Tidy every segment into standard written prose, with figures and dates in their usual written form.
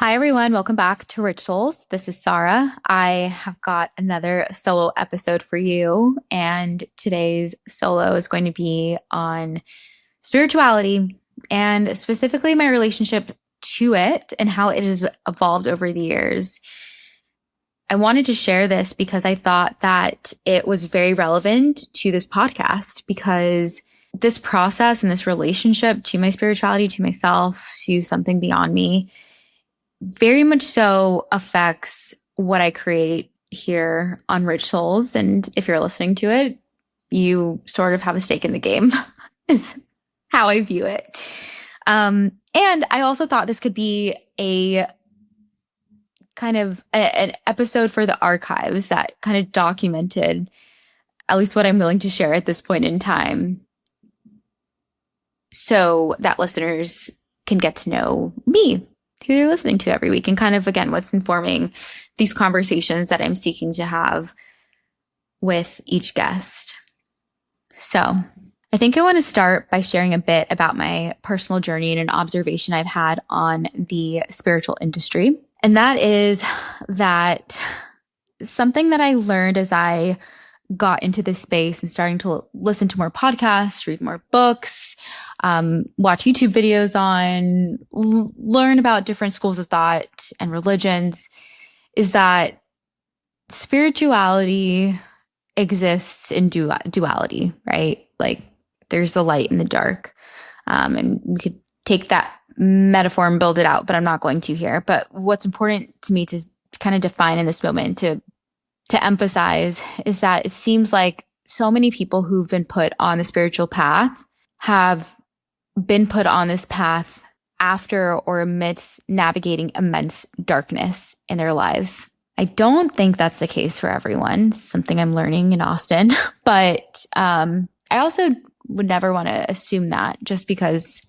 Hi, everyone. Welcome back to Rich Souls. This is Saara. I have got another solo episode for you, and today's solo is going to be on spirituality and specifically my relationship to it and how it has evolved over the years. I wanted to share this because I thought that it was very relevant to this podcast because this process and this relationship to my spirituality, to myself, to something beyond me very much so affects what I create here on Rich Souls. And if you're listening to it, you sort of have a stake in the game, is how I view it. And I also thought this could be a kind of an episode for the archives that kind of documented at least what I'm willing to share at this point in time so that listeners can get to know me, who you're listening to every week, and kind of, again, what's informing these conversations that I'm seeking to have with each guest. So I think I want to start by sharing a bit about my personal journey and an observation I've had on the spiritual industry. And that is that something that I learned as I got into this space and starting to listen to more podcasts, read more books, watch YouTube videos on, learn about different schools of thought and religions, is that spirituality exists in duality, right? Like there's the light and the dark. And we could take that metaphor and build it out, but I'm not going to here. But what's important to me to kind of define in this moment, to emphasize, is that it seems like so many people who've been put on the spiritual path have been put on this path after or amidst navigating immense darkness in their lives. I don't think that's the case for everyone. It's something I'm learning in Austin, but I also would never want to assume that just because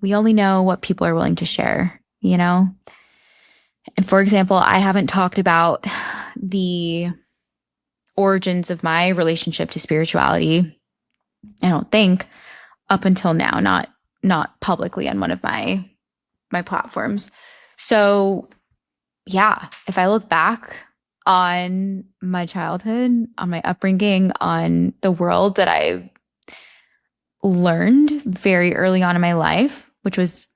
we only know what people are willing to share, you know? And for example, I haven't talked about the origins of my relationship to spirituality, I don't think, up until now, not publicly on one of my platforms. So yeah, if I look back on my childhood, on my upbringing, on the world that I learned very early on in my life, which was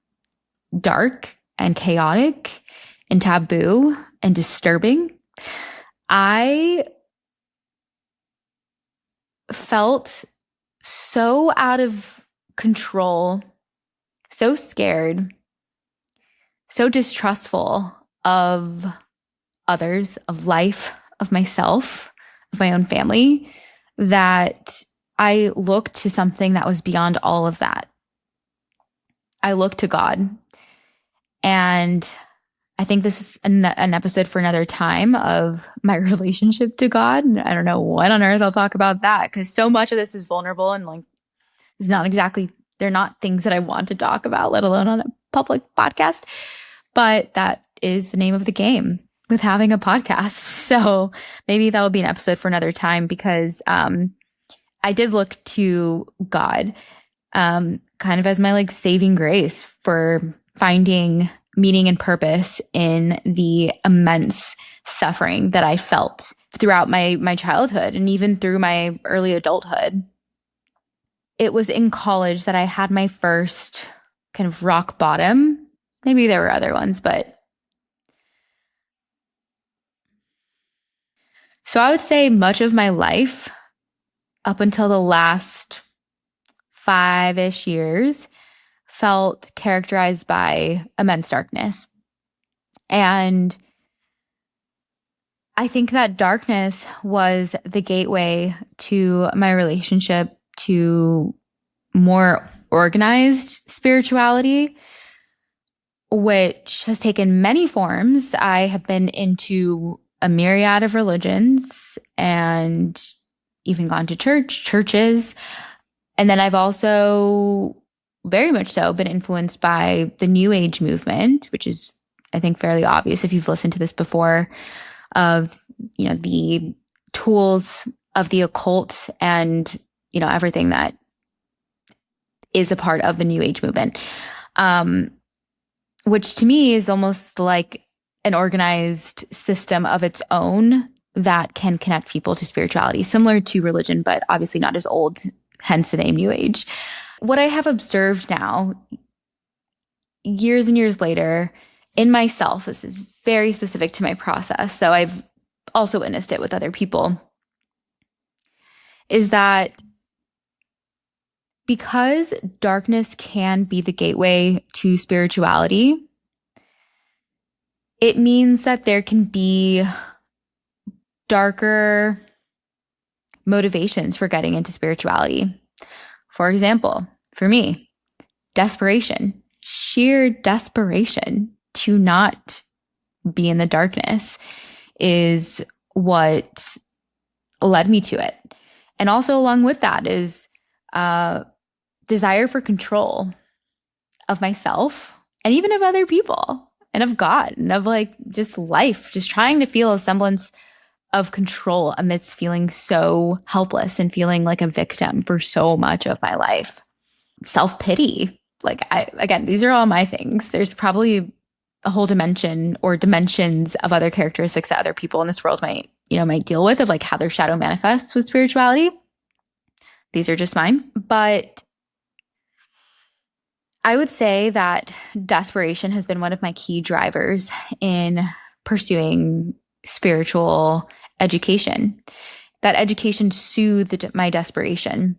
dark and chaotic and taboo and disturbing, I felt so out of control, so scared, so distrustful of others, of life, of myself, of my own family, that I looked to something that was beyond all of that. I looked to God. And I think this is an episode for another time of my relationship to God. I don't know when on earth I'll talk about that, because so much of this is vulnerable and like it's not exactly, they're not things that I want to talk about, let alone on a public podcast. But that is the name of the game with having a podcast. So maybe that'll be an episode for another time, because I did look to God kind of as my like saving grace for finding meaning and purpose in the immense suffering that I felt throughout my childhood and even through my early adulthood. It was in college that I had my first kind of rock bottom. Maybe there were other ones, but so I would say much of my life up until the last 5-ish years felt characterized by immense darkness. And I think that darkness was the gateway to my relationship to more organized spirituality, which has taken many forms. I have been into a myriad of religions and even gone to churches. And then I've also very much so been influenced by the New Age movement, which is, I think, fairly obvious if you've listened to this before, of, you know, the tools of the occult and, you know, everything that is a part of the New Age movement. which to me is almost like an organized system of its own that can connect people to spirituality, similar to religion, but obviously not as old, hence the name New Age. What I have observed now, years and years later, in myself, this is very specific to my process, so I've also witnessed it with other people, is that because darkness can be the gateway to spirituality, it means that there can be darker motivations for getting into spirituality. For example, for me, desperation, sheer desperation to not be in the darkness is what led me to it. And also along with that is desire for control of myself and even of other people and of God and of like just life, just trying to feel a semblance of control amidst feeling so helpless and feeling like a victim for so much of my life. Self-pity. Like again, these are all my things. There's probably a whole dimension or dimensions of other characteristics that other people in this world might deal with, of like how their shadow manifests with spirituality. These are just mine. But I would say that desperation has been one of my key drivers in pursuing spiritual education. That education soothed my desperation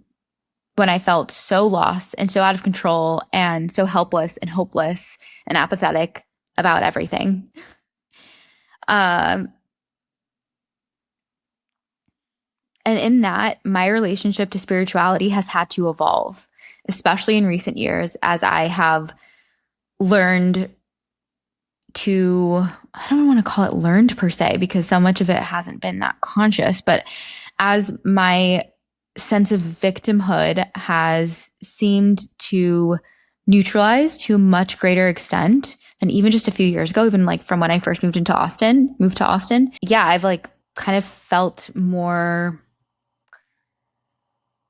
when I felt so lost and so out of control and so helpless and hopeless and apathetic about everything. And in that, my relationship to spirituality has had to evolve, especially in recent years, as I have learned to, I don't want to call it learned per se, because so much of it hasn't been that conscious, but as my sense of victimhood has seemed to neutralize to a much greater extent than even just a few years ago, even like from when I first moved to Austin. Yeah, I've like kind of felt more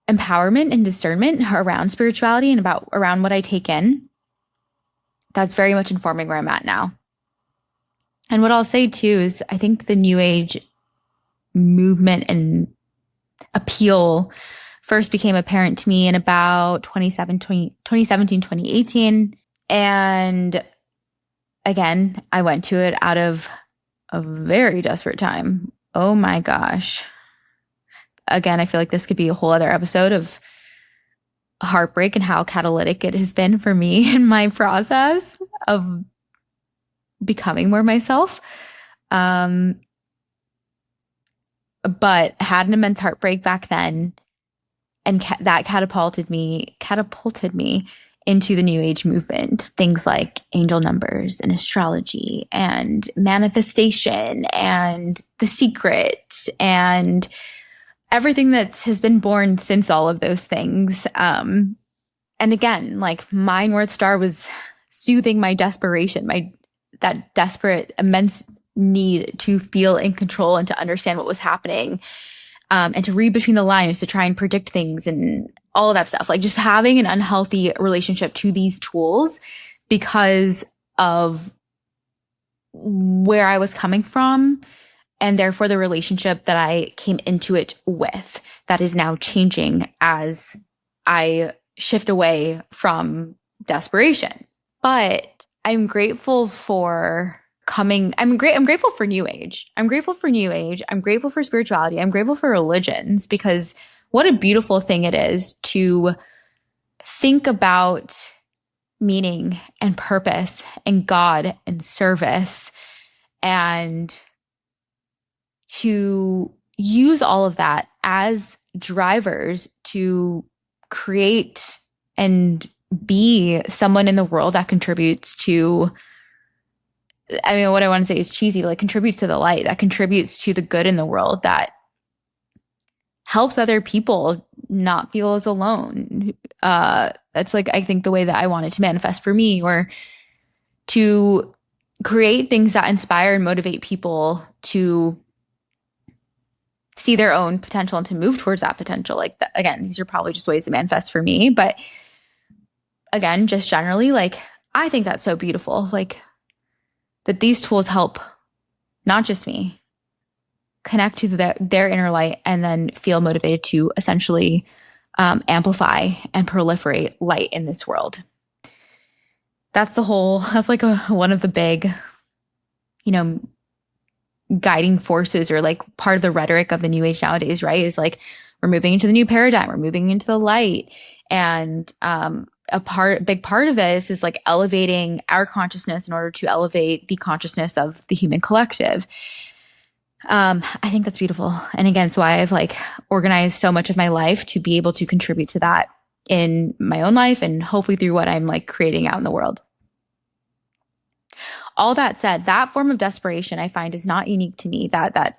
empowerment and discernment around spirituality and around what I take in. That's very much informing where I'm at now. And what I'll say too is I think the New Age movement and appeal first became apparent to me in about 2017, 2018. And again, I went to it out of a very desperate time. Oh my gosh. Again, I feel like this could be a whole other episode of heartbreak and how catalytic it has been for me in my process of becoming more myself. But had an immense heartbreak back then, and that catapulted me into the New Age movement. Things like angel numbers and astrology and manifestation and The Secret and everything that has been born since all of those things. And again, like my North Star was soothing my desperation, that desperate, immense need to feel in control and to understand what was happening, and to read between the lines, to try and predict things and all of that stuff. Like just having an unhealthy relationship to these tools because of where I was coming from, and therefore the relationship that I came into it with, that is now changing as I shift away from desperation. But I'm grateful for I'm grateful for New Age. I'm grateful for New Age. I'm grateful for spirituality. I'm grateful for religions, because what a beautiful thing it is to think about meaning and purpose and God and service, and to use all of that as drivers to create and be someone in the world that contributes to, I mean, what I want to say is cheesy, but like contributes to the light, that contributes to the good in the world, that helps other people not feel as alone. That's like, I think the way that I want it to manifest for me, or to create things that inspire and motivate people to see their own potential and to move towards that potential. Like again, these are probably just ways to manifest for me, but again, just generally, like I think that's so beautiful. Like that these tools help not just me connect to their inner light and then feel motivated to essentially amplify and proliferate light in this world. That's like one of the big, guiding forces, or like part of the rhetoric of the new age nowadays, right? Is like, we're moving into the new paradigm. We're moving into the light. And big part of this is like elevating our consciousness in order to elevate the consciousness of the human collective. I think that's beautiful. And again, it's why I've like organized so much of my life to be able to contribute to that in my own life and hopefully through what I'm like creating out in the world. All that said, that form of desperation I find is not unique to me. That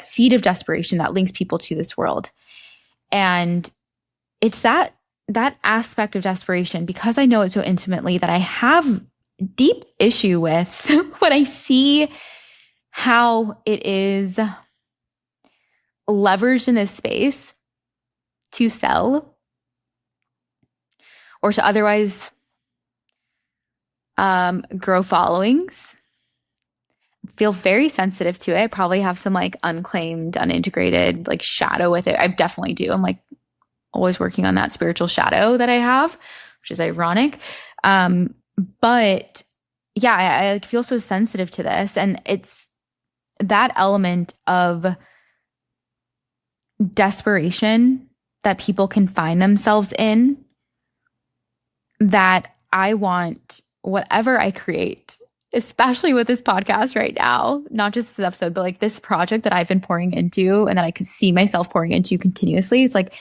seed of desperation that links people to this world. And it's that aspect of desperation, because I know it so intimately, that I have deep issue with when I see how it is leveraged in this space to sell or to otherwise grow followings. Feel very sensitive to it. Probably have some like unclaimed, unintegrated like shadow with it. I definitely do. I'm like always working on that spiritual shadow that I have, which is ironic. But yeah, I feel so sensitive to this. And it's that element of desperation that people can find themselves in, that I want whatever I create, especially with this podcast right now, not just this episode, but like this project that I've been pouring into and that I could see myself pouring into continuously. It's like,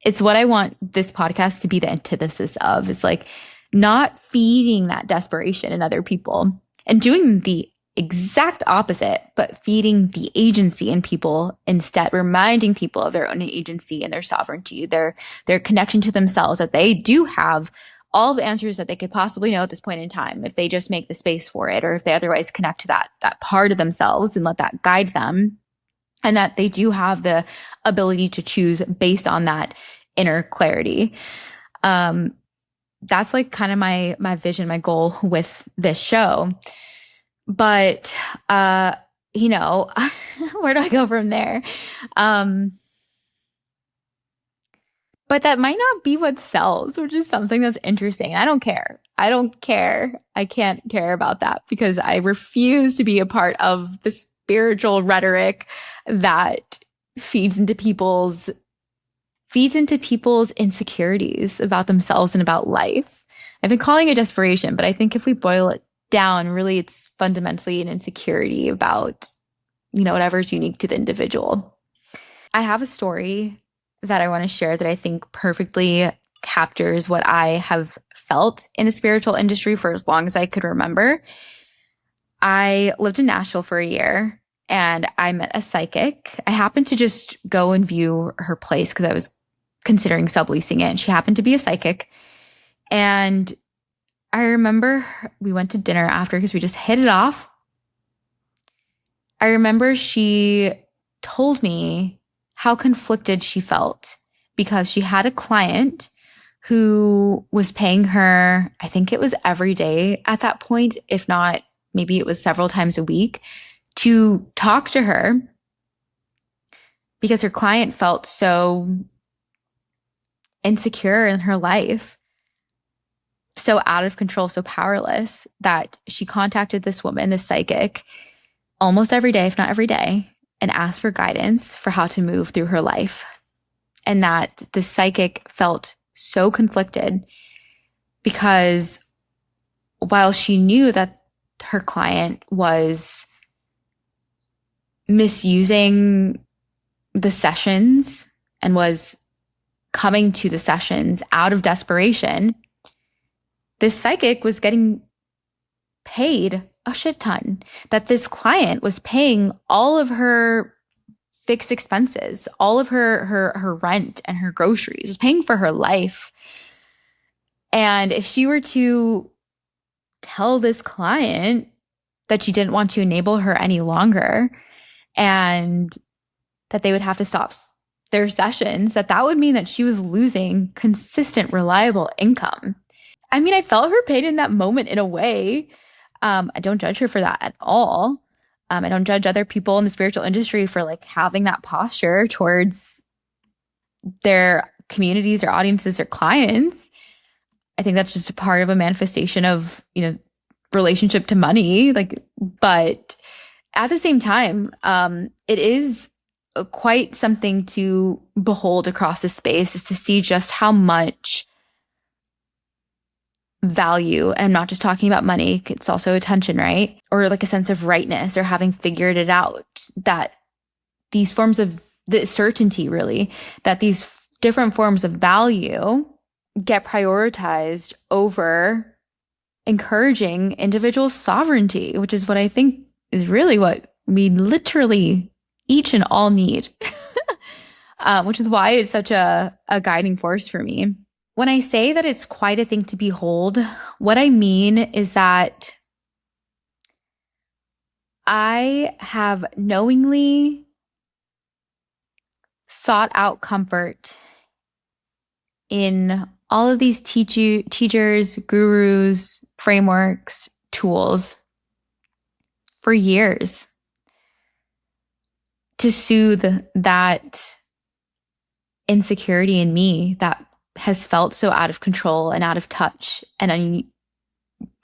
it's what I want this podcast to be the antithesis of. It's like not feeding that desperation in other people and doing the exact opposite, but feeding the agency in people instead, reminding people of their own agency and their sovereignty, their connection to themselves, that they do have all the answers that they could possibly know at this point in time if they just make the space for it, or if they otherwise connect to that part of themselves and let that guide them, and that they do have the ability to choose based on that inner clarity. That's like kind of my vision, my goal with this show. But, where do I go from there? But that might not be what sells, which is something that's interesting. I don't care. I can't care about that, because I refuse to be a part of the spiritual rhetoric that feeds into people's insecurities about themselves and about life. I've been calling it desperation, but I think if we boil it down, really it's fundamentally an insecurity about, whatever's unique to the individual. I have a story that I want to share that I think perfectly captures what I have felt in the spiritual industry for as long as I could remember. I lived in Nashville for a year and I met a psychic. I happened to just go and view her place because I was considering subleasing it. And she happened to be a psychic. And I remember we went to dinner after because we just hit it off. I remember she told me how conflicted she felt because she had a client who was paying her, I think it was every day at that point, if not, maybe it was several times a week, to talk to her because her client felt so insecure in her life, so out of control, so powerless, that she contacted this woman, this psychic, almost every day, if not every day, and asked for guidance for how to move through her life. And that the psychic felt so conflicted because while she knew that her client was misusing the sessions and was coming to the sessions out of desperation, this psychic was getting paid a shit ton, that this client was paying all of her fixed expenses, all of her rent and her groceries, was paying for her life. And if she were to tell this client that she didn't want to enable her any longer and that they would have to stop their sessions, that would mean that she was losing consistent, reliable income. I mean, I felt her pain in that moment in a way. I don't judge her for that at all. I don't judge other people in the spiritual industry for like having that posture towards their communities or audiences or clients. I think that's just a part of a manifestation of, relationship to money. Like, but at the same time, it is quite something to behold across the space, is to see just how much value, and I'm not just talking about money, it's also attention, right? Or like a sense of rightness or having figured it out, that these forms of the certainty, really, that these different forms of value get prioritized over encouraging individual sovereignty, which is what I think is really what we literally each and all need, which is why it's such a guiding force for me. When I say that it's quite a thing to behold, what I mean is that I have knowingly sought out comfort in all of these teachers, gurus, frameworks, tools for years to soothe that insecurity in me that has felt so out of control and out of touch and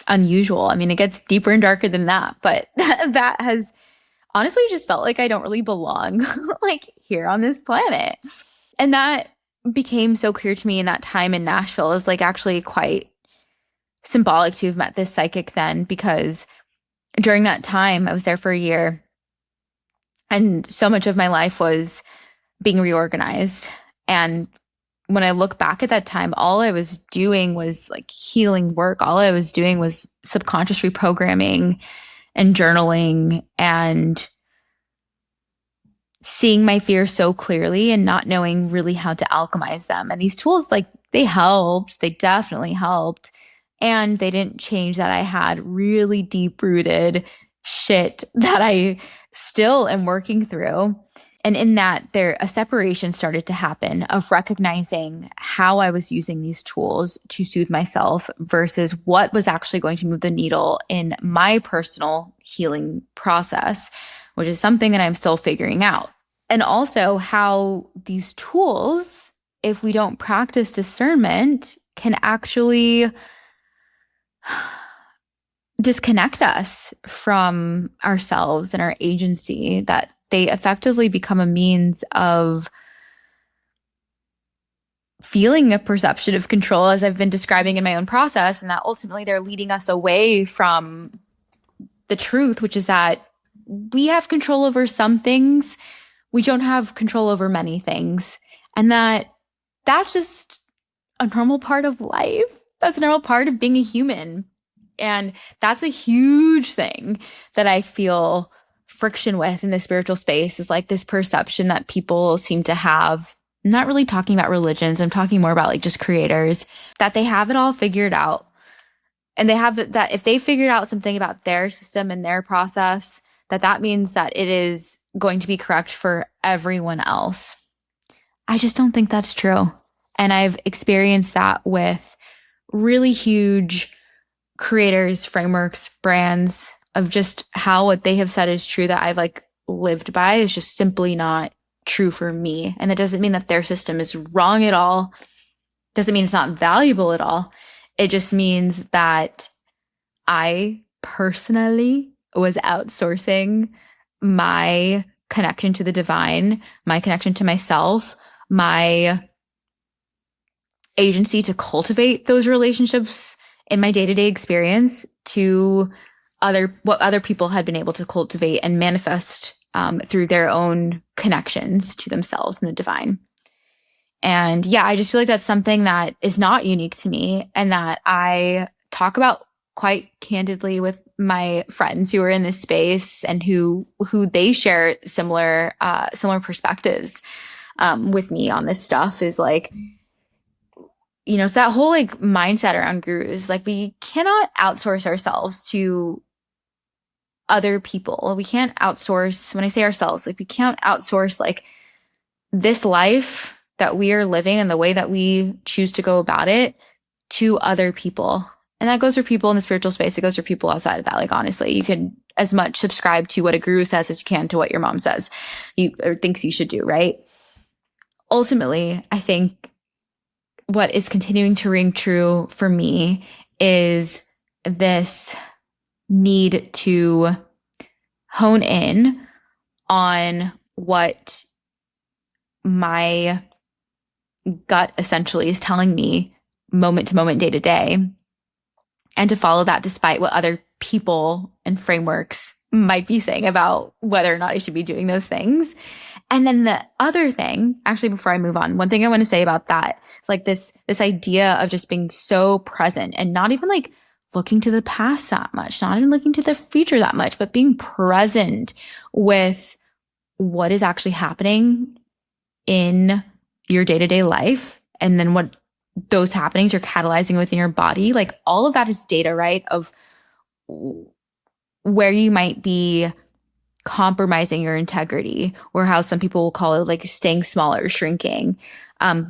unusual. I mean, it gets deeper and darker than that, but that has honestly just felt like I don't really belong like here on this planet. And that became so clear to me in that time in Nashville. It was like actually quite symbolic to have met this psychic then, because during that time, I was there for a year, and so much of my life was being reorganized. And when I look back at that time, all I was doing was like healing work. All I was doing was subconscious reprogramming and journaling and seeing my fears so clearly and not knowing really how to alchemize them. And these tools, like, they helped. They definitely helped. And they didn't change that I had really deep-rooted shit that I still am working through. And in that, a separation started to happen of recognizing how I was using these tools to soothe myself versus what was actually going to move the needle in my personal healing process, which is something that I'm still figuring out. And also how these tools, if we don't practice discernment, can actually disconnect us from ourselves and our agency, that they effectively become a means of feeling a perception of control, as I've been describing in my own process, and that ultimately they're leading us away from the truth, which is that we have control over some things. We don't have control over many things. And that's just a normal part of life. That's a normal part of being a human. And that's a huge thing that I feel friction with in the spiritual space, is like this perception that people seem to have. I'm not really talking about religions. I'm talking more about like just creators, that they have it all figured out. And they have that if they figured out something about their system and their process, that means that it is going to be correct for everyone else. I just don't think that's true. And I've experienced that with really huge creators, frameworks, brands, of just how what they have said is true that I've like lived by is just simply not true for me. And that doesn't mean that their system is wrong at all. Doesn't mean it's not valuable at all. It just means that I personally was outsourcing my connection to the divine, my connection to myself, my agency to cultivate those relationships in my day-to-day experience to what other people had been able to cultivate and manifest through their own connections to themselves and the divine. And yeah, I just feel like that's something that is not unique to me, and that I talk about quite candidly with my friends who are in this space and who they share similar perspectives with me on this stuff. Is like, it's that whole like mindset around gurus. Like, we cannot outsource ourselves to other people. We can't outsource, when I say ourselves, like we can't outsource like this life that we are living and the way that we choose to go about it to other people. And that goes for people in the spiritual space. It goes for people outside of that. Like, honestly, you could as much subscribe to what a guru says as you can to what your mom says or thinks you should do, right? Ultimately, I think what is continuing to ring true for me is this need to hone in on what my gut essentially is telling me moment to moment, day to day, and to follow that despite what other people and frameworks might be saying about whether or not I should be doing those things. And then the other thing, actually, before I move on, one thing I want to say about that is like this idea of just being so present and not even like looking to the past that much, not even looking to the future that much, but being present with what is actually happening in your day-to-day life, and then what those happenings are catalyzing within your body. Like, all of that is data, right? Of where you might be compromising your integrity, or how some people will call it like staying smaller, shrinking,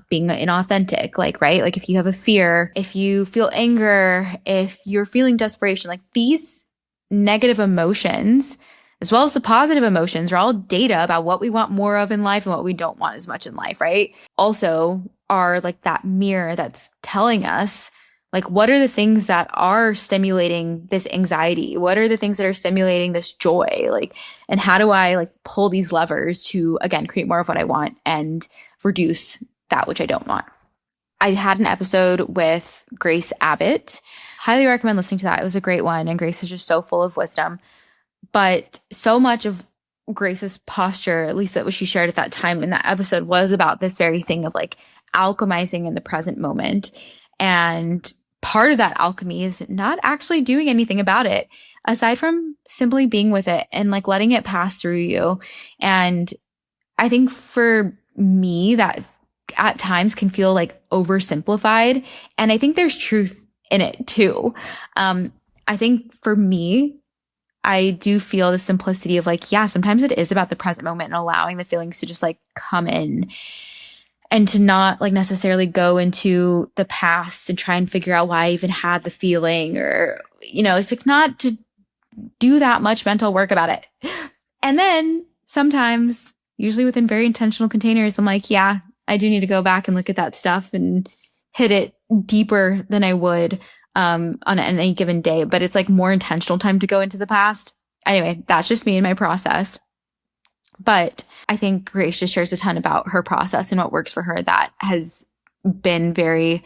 being inauthentic, like, right? Like, if you have a fear, if you feel anger, if you're feeling desperation, like these negative emotions, as well as the positive emotions, are all data about what we want more of in life and what we don't want as much in life, right? Also are like that mirror that's telling us, like, what are the things that are stimulating this anxiety? What are the things that are stimulating this joy? Like, and how do I like pull these levers to, again, create more of what I want and reduce that which I don't want? I had an episode with Grace Abbott. Highly recommend listening to that. It was a great one. And Grace is just so full of wisdom. But so much of Grace's posture, at least that what she shared at that time in that episode, was about this very thing of like alchemizing in the present moment. And part of that alchemy is not actually doing anything about it, aside from simply being with it and like letting it pass through you. And I think for me, that at times can feel like oversimplified. And I think there's truth in it too. I think for me, I do feel the simplicity of like, yeah, sometimes it is about the present moment and allowing the feelings to just like come in, and to not like necessarily go into the past and try and figure out why I even had the feeling, or, you know, it's like not to do that much mental work about it. And then sometimes, usually within very intentional containers, I'm like, yeah, I do need to go back and look at that stuff and hit it deeper than I would on any given day. But it's like more intentional time to go into the past. Anyway, that's just me and my process. But I think Grace just shares a ton about her process and what works for her that has been very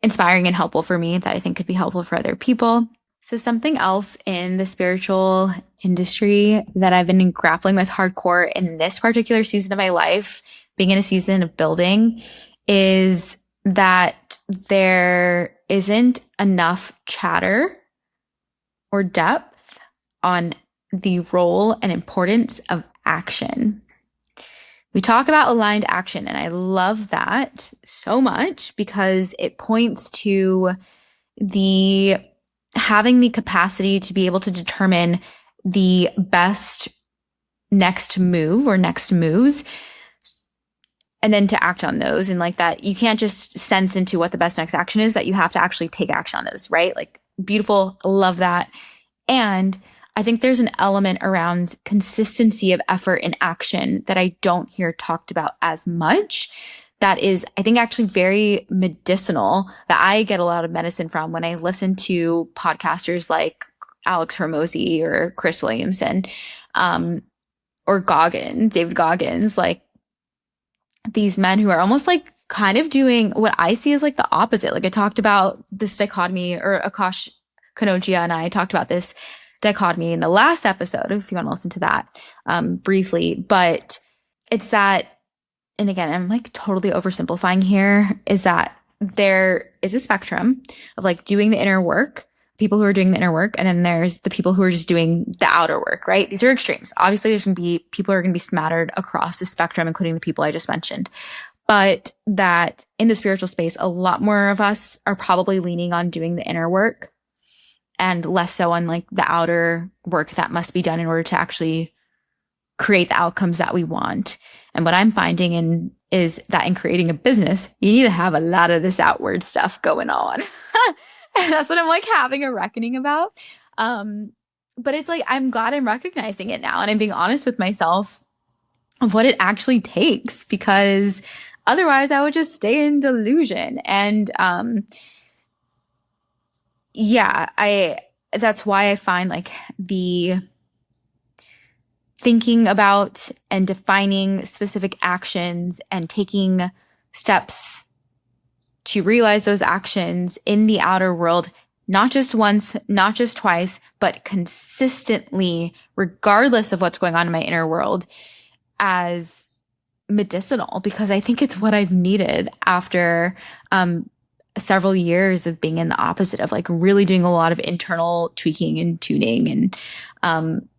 inspiring and helpful for me, that I think could be helpful for other people. So something else in the spiritual industry that I've been grappling with hardcore in this particular season of my life, being in a season of building, is that there isn't enough chatter or depth on the role and importance of action. We talk about aligned action, and I love that so much because it points to the having the capacity to be able to determine the best next move or next moves, and then to act on those. And like that, you can't just sense into what the best next action is, that you have to actually take action on those, right? Like, beautiful. Love that. And I think there's an element around consistency of effort and action that I don't hear talked about as much. That is, I think, actually very medicinal, that I get a lot of medicine from when I listen to podcasters like Alex Hormozy or Chris Williamson, or David Goggins, like these men who are almost like kind of doing what I see as like the opposite. Like, I talked about this dichotomy, or Akash Kanogia and I talked about this dichotomy in the last episode, if you want to listen to that briefly. But it's that, and again, I'm like totally oversimplifying here, is that there is a spectrum of like doing the inner work, people who are doing the inner work, and then there's the people who are just doing the outer work, right? These are extremes. Obviously, there's going to be people who are going to be smattered across the spectrum, including the people I just mentioned. But that in the spiritual space, a lot more of us are probably leaning on doing the inner work and less so on like the outer work that must be done in order to actually create the outcomes that we want. And what I'm finding is that in creating a business, you need to have a lot of this outward stuff going on. And that's what I'm like having a reckoning about. But it's like, I'm glad I'm recognizing it now and I'm being honest with myself of what it actually takes, because otherwise I would just stay in delusion. And that's why I find like the thinking about and defining specific actions and taking steps to realize those actions in the outer world, not just once, not just twice, but consistently, regardless of what's going on in my inner world, as medicinal, because I think it's what I've needed after several years of being in the opposite of like really doing a lot of internal tweaking and tuning, and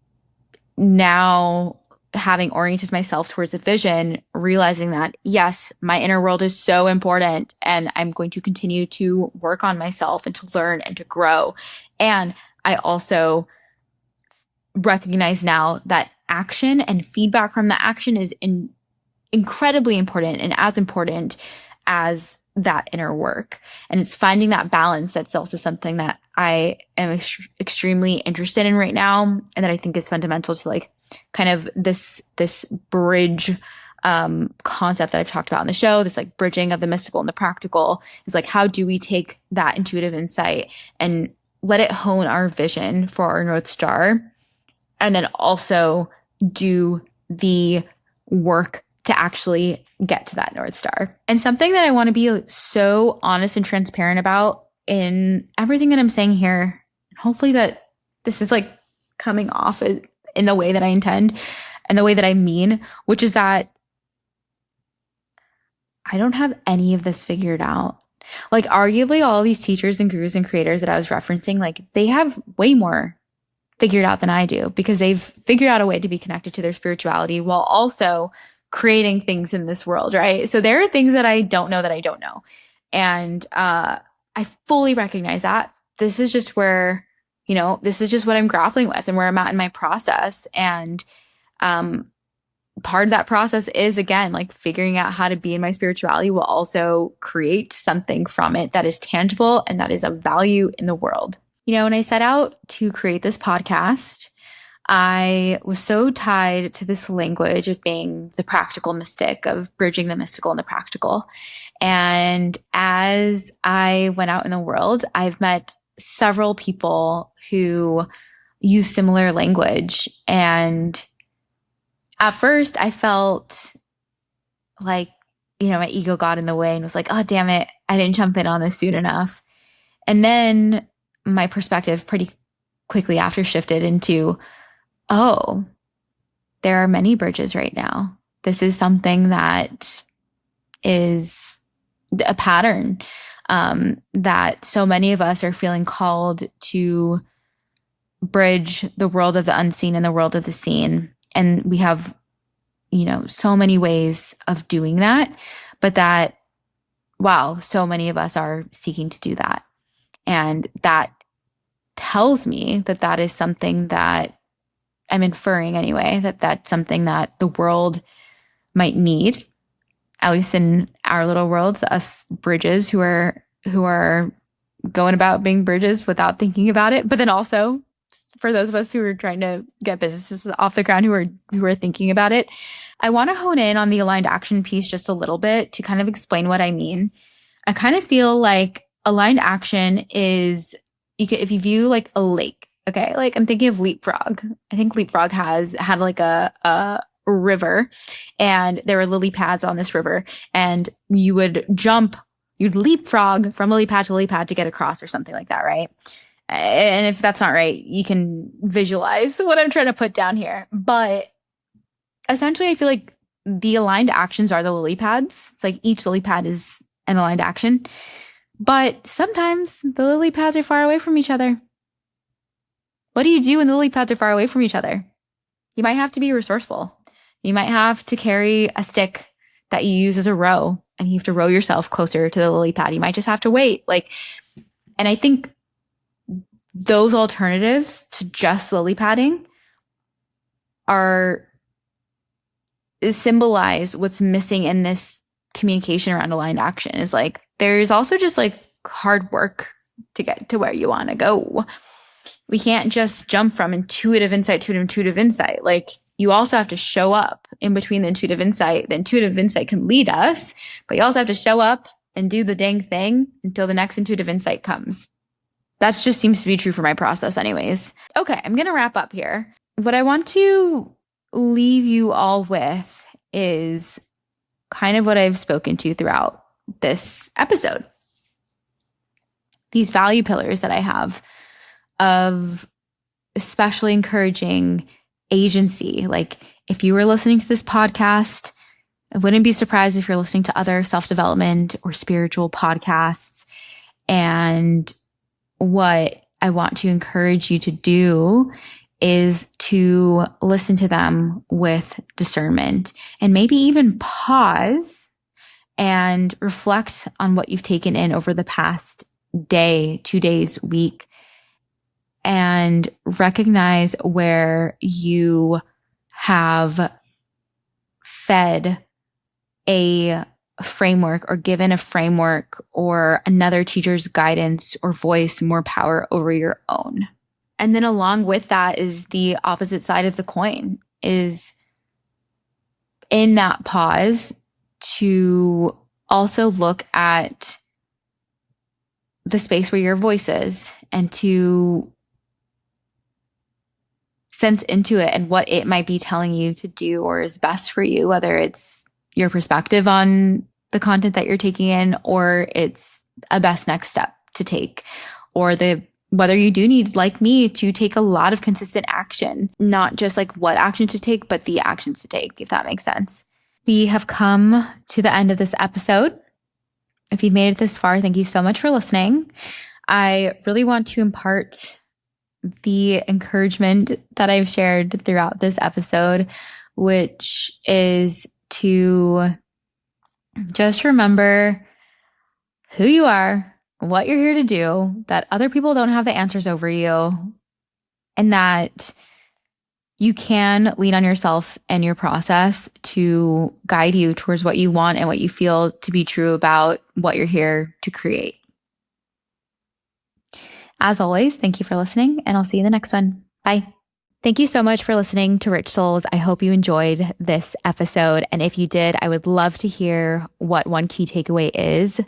now having oriented myself towards a vision, realizing that yes, my inner world is so important and I'm going to continue to work on myself and to learn and to grow. And I also recognize now that action and feedback from the action is incredibly important, and as important as that inner work. And it's finding that balance that's also something that I am extremely interested in right now, and that I think is fundamental to like kind of this bridge concept that I've talked about in the show, this like bridging of the mystical and the practical, is like, how do we take that intuitive insight and let it hone our vision for our North Star, and then also do the work to actually get to that North Star. And something that I want to be so honest and transparent about in everything that I'm saying here, hopefully that this is like coming off in the way that I intend and the way that I mean, which is that I don't have any of this figured out. Like arguably all these teachers and gurus and creators that I was referencing, like they have way more figured out than I do, because they've figured out a way to be connected to their spirituality while also creating things in this world, right? So there are things that I don't know that I don't know. And I fully recognize that. This is just where, this is just what I'm grappling with and where I'm at in my process. And part of that process is, again, like figuring out how to be in my spirituality will also create something from it that is tangible and that is of value in the world. When I set out to create this podcast, I was so tied to this language of being the practical mystic, of bridging the mystical and the practical. And as I went out in the world, I've met several people who use similar language. And at first I felt like, my ego got in the way and was like, oh, damn it, I didn't jump in on this soon enough. And then my perspective pretty quickly after shifted into, oh, there are many bridges right now. This is something that is a pattern that so many of us are feeling called to bridge the world of the unseen and the world of the seen. And we have, so many ways of doing that, but that, wow, so many of us are seeking to do that. And that tells me that that is something that I'm inferring anyway, that that's something that the world might need, at least in our little worlds, us bridges who are going about being bridges without thinking about it. But then also for those of us who are trying to get businesses off the ground, who are thinking about it, I want to hone in on the aligned action piece just a little bit to kind of explain what I mean. I kind of feel like aligned action is, if you view like a lake, okay, like I'm thinking of Leapfrog. I think Leapfrog had like a river, and there were lily pads on this river, and you'd leapfrog from lily pad to lily pad to get across or something like that, right? And if that's not right, you can visualize what I'm trying to put down here. But essentially, I feel like the aligned actions are the lily pads. It's like each lily pad is an aligned action. But sometimes the lily pads are far away from each other. What do you do when the lily pads are far away from each other? You might have to be resourceful. You might have to carry a stick that you use as a row, and you have to row yourself closer to the lily pad. You might just have to wait. And I think those alternatives to just lily padding symbolize what's missing in this communication around aligned action is like, there's also just like hard work to get to where you want to go. We can't just jump from intuitive insight to intuitive insight. Like, you also have to show up in between the intuitive insight. The intuitive insight can lead us, but you also have to show up and do the dang thing until the next intuitive insight comes. That just seems to be true for my process anyways. Okay, I'm going to wrap up here. What I want to leave you all with is kind of what I've spoken to throughout this episode. These value pillars that I have of especially encouraging agency. Like, if you were listening to this podcast, I wouldn't be surprised if you're listening to other self-development or spiritual podcasts. And what I want to encourage you to do is to listen to them with discernment, and maybe even pause and reflect on what you've taken in over the past day, 2 days, week, and recognize where you have fed a framework or given a framework or another teacher's guidance or voice more power over your own. And then along with that is the opposite side of the coin, is in that pause to also look at the space where your voice is and to sense into it and what it might be telling you to do or is best for you, whether it's your perspective on the content that you're taking in, or it's a best next step to take, or whether you do need, like me, to take a lot of consistent action, not just like what action to take, but the actions to take, if that makes sense. We have come to the end of this episode. If you've made it this far, thank you so much for listening. I really want to impart the encouragement that I've shared throughout this episode, which is to just remember who you are, what you're here to do, that other people don't have the answers over you, and that you can lean on yourself and your process to guide you towards what you want and what you feel to be true about what you're here to create. As always, thank you for listening, and I'll see you in the next one. Bye. Thank you so much for listening to Rich Souls. I hope you enjoyed this episode. And if you did, I would love to hear what one key takeaway is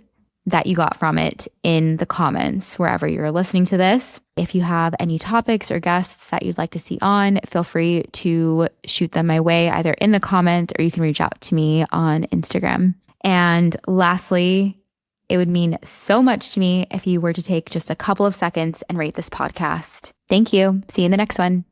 that you got from it in the comments, wherever you're listening to this. If you have any topics or guests that you'd like to see on, feel free to shoot them my way, either in the comments or you can reach out to me on Instagram. And lastly, it would mean so much to me if you were to take just a couple of seconds and rate this podcast. Thank you. See you in the next one.